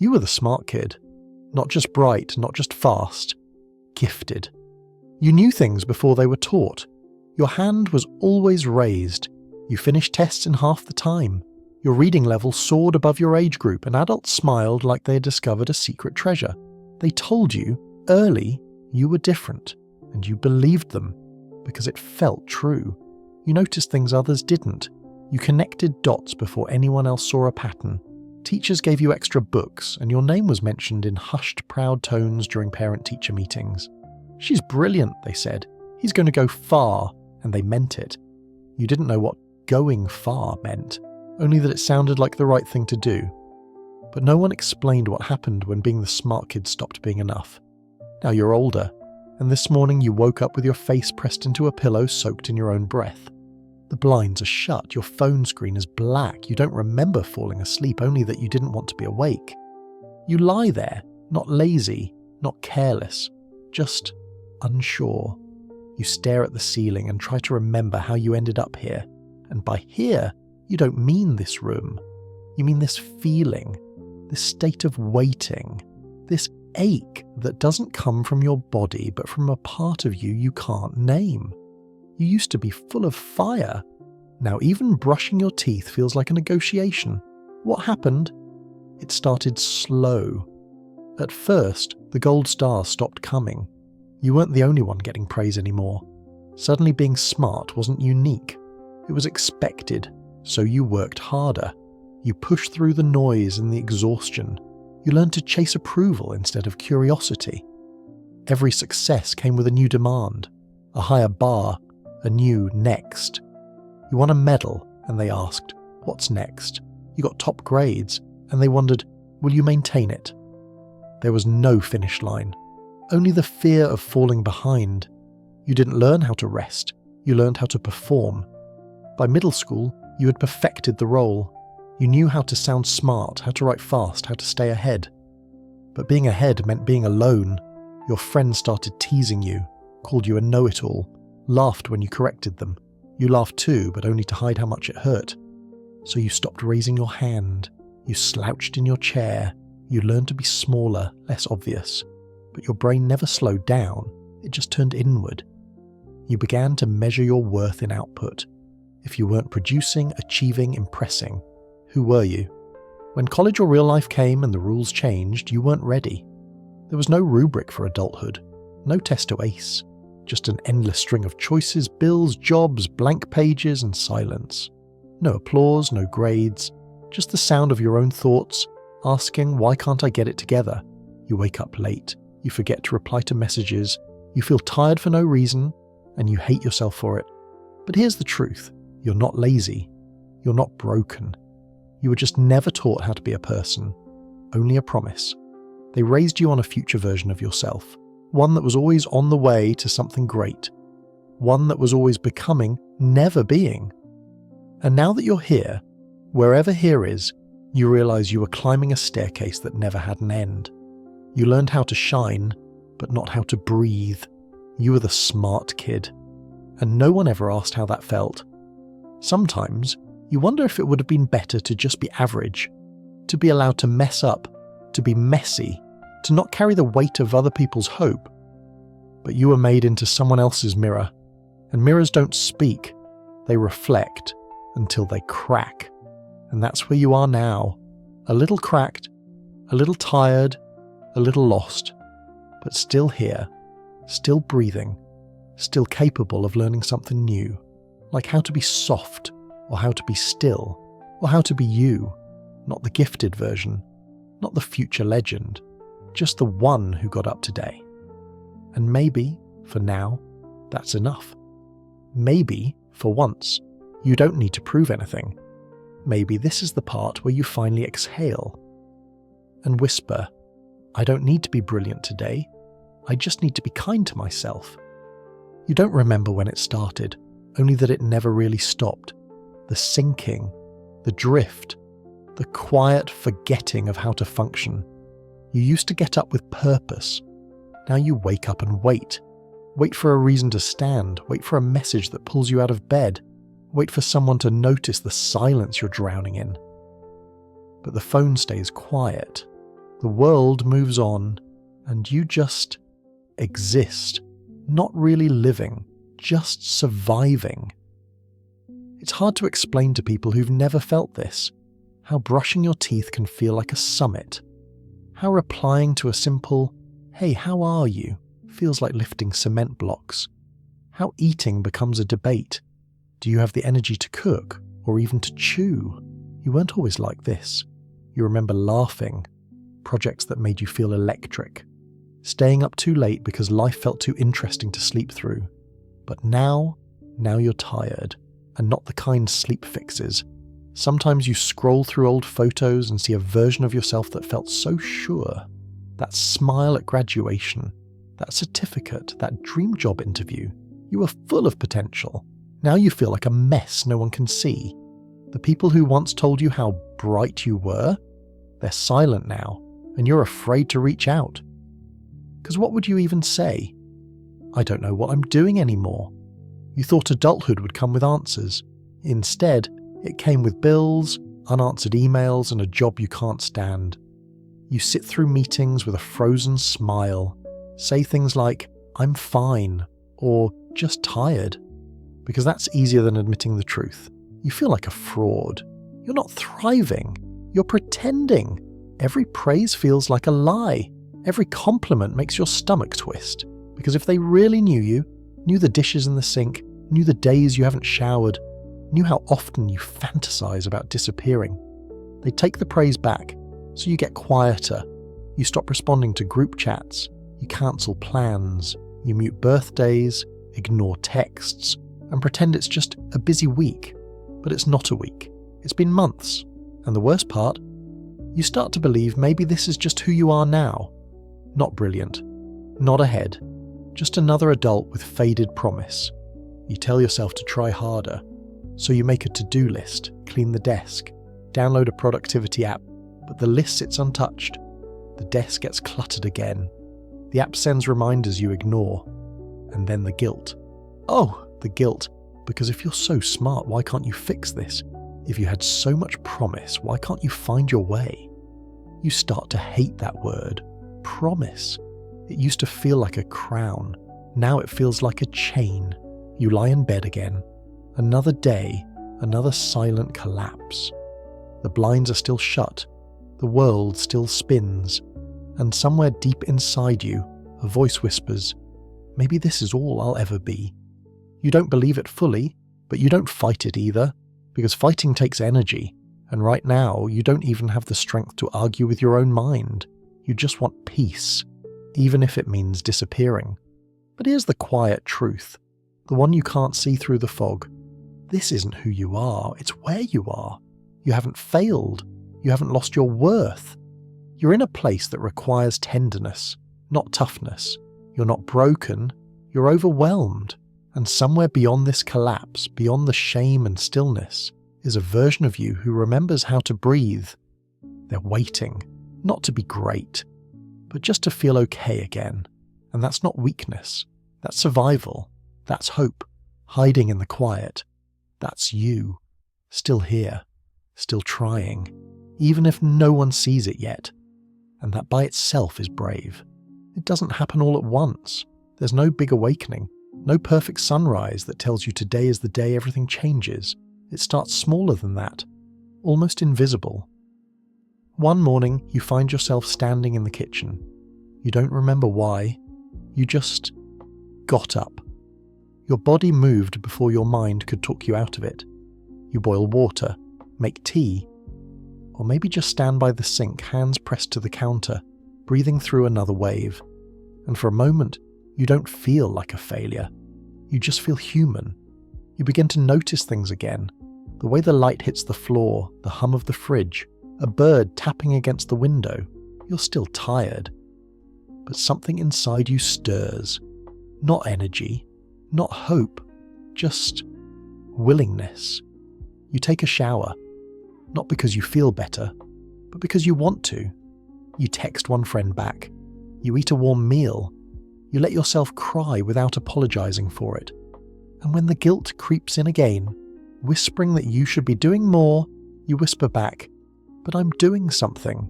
You were the smart kid. Not just bright, not just fast. Gifted. You knew things before they were taught. Your hand was always raised. You finished tests in half the time. Your reading level soared above your age group, and adults smiled like they had discovered a secret treasure. They told you, early, you were different, and you believed them, because it felt true. You noticed things others didn't. You connected dots before anyone else saw a pattern. Teachers gave you extra books, and your name was mentioned in hushed, proud tones during parent-teacher meetings. "She's brilliant," they said. "He's going to go far," and they meant it. You didn't know what going far meant, only that it sounded like the right thing to do. But no one explained what happened when being the smart kid stopped being enough. Now you're older, and this morning you woke up with your face pressed into a pillow soaked in your own breath. The blinds are shut, your phone screen is black, you don't remember falling asleep, only that you didn't want to be awake. You lie there, not lazy, not careless, just unsure. You stare at the ceiling and try to remember how you ended up here. And by here, you don't mean this room. You mean this feeling, this state of waiting, this ache that doesn't come from your body but from a part of you you can't name. You used to be full of fire. Now even brushing your teeth feels like a negotiation. What happened? It started slow. At first, the gold stars stopped coming. You weren't the only one getting praise anymore. Suddenly being smart wasn't unique. It was expected, so you worked harder. You pushed through the noise and the exhaustion. You learned to chase approval instead of curiosity. Every success came with a new demand, a higher bar, a new next. You won a medal, and they asked, "What's next?" You got top grades, and they wondered, "Will you maintain it?" There was no finish line, only the fear of falling behind. You didn't learn how to rest, you learned how to perform. By middle school, you had perfected the role. You knew how to sound smart, how to write fast, how to stay ahead. But being ahead meant being alone. Your friends started teasing you, called you a know-it-all, laughed when you corrected them. You laughed too, but only to hide how much it hurt. So you stopped raising your hand. You slouched in your chair. You learned to be smaller, less obvious. But your brain never slowed down. It just turned inward. You began to measure your worth in output. If you weren't producing, achieving, impressing, who were you? When college or real life came and the rules changed, you weren't ready. There was no rubric for adulthood, no test to ace, just an endless string of choices, bills, jobs, blank pages, and silence. No applause, no grades, just the sound of your own thoughts, asking, "Why can't I get it together?" You wake up late, you forget to reply to messages, you feel tired for no reason, and you hate yourself for it. But here's the truth. You're not lazy. You're not broken. You were just never taught how to be a person. Only a promise. They raised you on a future version of yourself. One that was always on the way to something great. One that was always becoming, never being. And now that you're here, wherever here is, you realize you were climbing a staircase that never had an end. You learned how to shine, but not how to breathe. You were the smart kid. And no one ever asked how that felt. Sometimes, you wonder if it would have been better to just be average, to be allowed to mess up, to be messy, to not carry the weight of other people's hope. But you were made into someone else's mirror, and mirrors don't speak, they reflect until they crack. And that's where you are now, a little cracked, a little tired, a little lost, but still here, still breathing, still capable of learning something new, like how to be soft, or how to be still, or how to be you, not the gifted version, not the future legend, just the one who got up today. And maybe, for now, that's enough. Maybe, for once, you don't need to prove anything. Maybe this is the part where you finally exhale and whisper, "I don't need to be brilliant today, I just need to be kind to myself." You don't remember when it started, only that it never really stopped. The sinking, the drift, the quiet forgetting of how to function. You used to get up with purpose. Now you wake up and wait. Wait for a reason to stand, wait for a message that pulls you out of bed, wait for someone to notice the silence you're drowning in. But the phone stays quiet. The world moves on, and you just exist, not really living, just surviving. It's hard to explain to people who've never felt this, how brushing your teeth can feel like a summit, how replying to a simple, "Hey, how are you?" feels like lifting cement blocks, how eating becomes a debate. Do you have the energy to cook, or even to chew? You weren't always like this. You remember laughing, projects that made you feel electric, staying up too late because life felt too interesting to sleep through. But now you're tired, and not the kind sleep fixes. Sometimes you scroll through old photos and see a version of yourself that felt so sure. That smile at graduation, that certificate, that dream job interview. You were full of potential. Now you feel like a mess no one can see. The people who once told you how bright you were, they're silent now, and you're afraid to reach out. Because what would you even say? I don't know what I'm doing anymore. You thought adulthood would come with answers. Instead, it came with bills, unanswered emails, and a job you can't stand. You sit through meetings with a frozen smile, say things like, "I'm fine," or "just tired," because that's easier than admitting the truth. You feel like a fraud. You're not thriving. You're pretending. Every praise feels like a lie. Every compliment makes your stomach twist. Because if they really knew you, knew the dishes in the sink, knew the days you haven't showered, knew how often you fantasize about disappearing, they'd take the praise back, so you get quieter. You stop responding to group chats. You cancel plans. You mute birthdays, ignore texts, and pretend it's just a busy week. But it's not a week. It's been months. And the worst part, you start to believe maybe this is just who you are now. Not brilliant. Not ahead. Just another adult with faded promise. You tell yourself to try harder. So you make a to-do list, clean the desk, download a productivity app, but the list sits untouched. The desk gets cluttered again. The app sends reminders you ignore. And then the guilt. Oh, the guilt. Because if you're so smart, why can't you fix this? If you had so much promise, why can't you find your way? You start to hate that word. Promise. It used to feel like a crown. Now it feels like a chain. You lie in bed again. Another day, another silent collapse. The blinds are still shut. The world still spins. And somewhere deep inside you, a voice whispers, maybe this is all I'll ever be. You don't believe it fully, but you don't fight it either, because fighting takes energy, and right now you don't even have the strength to argue with your own mind. You just want peace, even if it means disappearing. But here's the quiet truth, the one you can't see through the fog. This isn't who you are, it's where you are. You haven't failed. You haven't lost your worth. You're in a place that requires tenderness, not toughness. You're not broken, you're overwhelmed. And somewhere beyond this collapse, beyond the shame and stillness, is a version of you who remembers how to breathe. They're waiting, not to be great, but just to feel okay again. And that's not weakness. That's survival. That's hope, hiding in the quiet. That's you, still here, still trying, even if no one sees it yet. And that by itself is brave. It doesn't happen all at once. There's no big awakening. No perfect sunrise that tells you today is the day everything changes. It starts smaller than that, almost invisible. One morning, you find yourself standing in the kitchen. You don't remember why. You just got up. Your body moved before your mind could talk you out of it. You boil water, make tea, or maybe just stand by the sink, hands pressed to the counter, breathing through another wave. And for a moment, you don't feel like a failure. You just feel human. You begin to notice things again. The way the light hits the floor, the hum of the fridge, a bird tapping against the window. You're still tired. But something inside you stirs. Not energy, not hope, just willingness. You take a shower, not because you feel better, but because you want to. You text one friend back. You eat a warm meal. You let yourself cry without apologizing for it. And when the guilt creeps in again, whispering that you should be doing more, you whisper back, "But I'm doing something."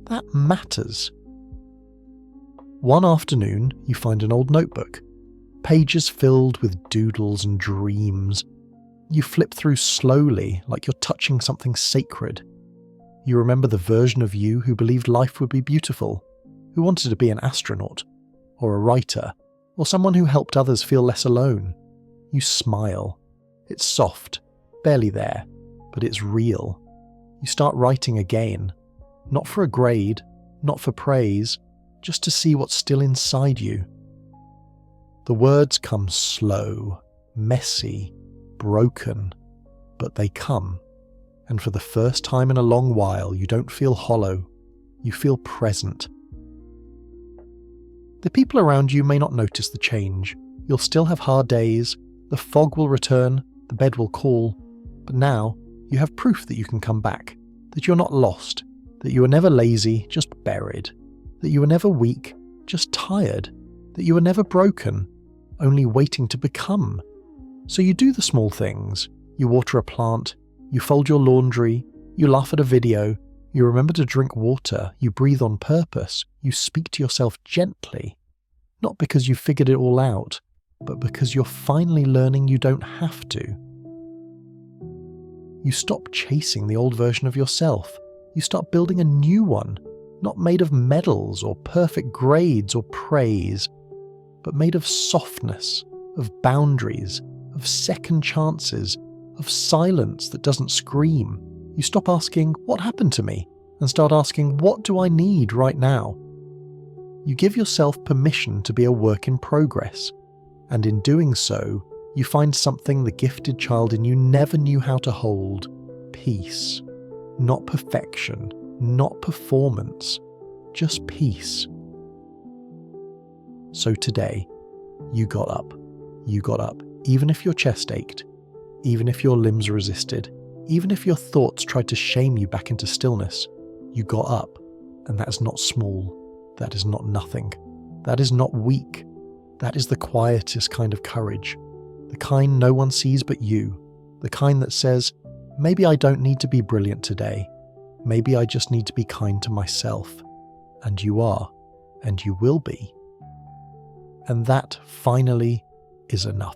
That matters. One afternoon, you find an old notebook, pages filled with doodles and dreams. You flip through slowly, like you're touching something sacred. You remember the version of you who believed life would be beautiful, who wanted to be an astronaut, or a writer, or someone who helped others feel less alone. You smile. It's soft, barely there, but it's real. You start writing again, not for a grade, not for praise, just to see what's still inside you. The words come slow, messy, broken, but they come. And for the first time in a long while, you don't feel hollow, you feel present. The people around you may not notice the change. You'll still have hard days, the fog will return, the bed will call, but now you have proof that you can come back, that you're not lost, that you were never lazy, just buried, that you were never weak, just tired, that you were never broken, only waiting to become. So you do the small things. You water a plant, you fold your laundry, you laugh at a video, you remember to drink water, you breathe on purpose, you speak to yourself gently. Not because you figured it all out, but because you're finally learning you don't have to. You stop chasing the old version of yourself. You start building a new one, not made of medals or perfect grades or praise, but made of softness, of boundaries, of second chances, of silence that doesn't scream. You stop asking, "What happened to me?" and start asking, "What do I need right now?" You give yourself permission to be a work in progress, and in doing so, you find something the gifted child in you never knew how to hold: peace. Not perfection, not performance, just peace. So today, you got up. You got up, even if your chest ached, even if your limbs resisted, even if your thoughts tried to shame you back into stillness. You got up, and that is not small. That is not nothing. That is not weak. That is the quietest kind of courage. The kind no one sees but you. The kind that says, maybe I don't need to be brilliant today. Maybe I just need to be kind to myself. And you are, and you will be. And that, finally, is enough.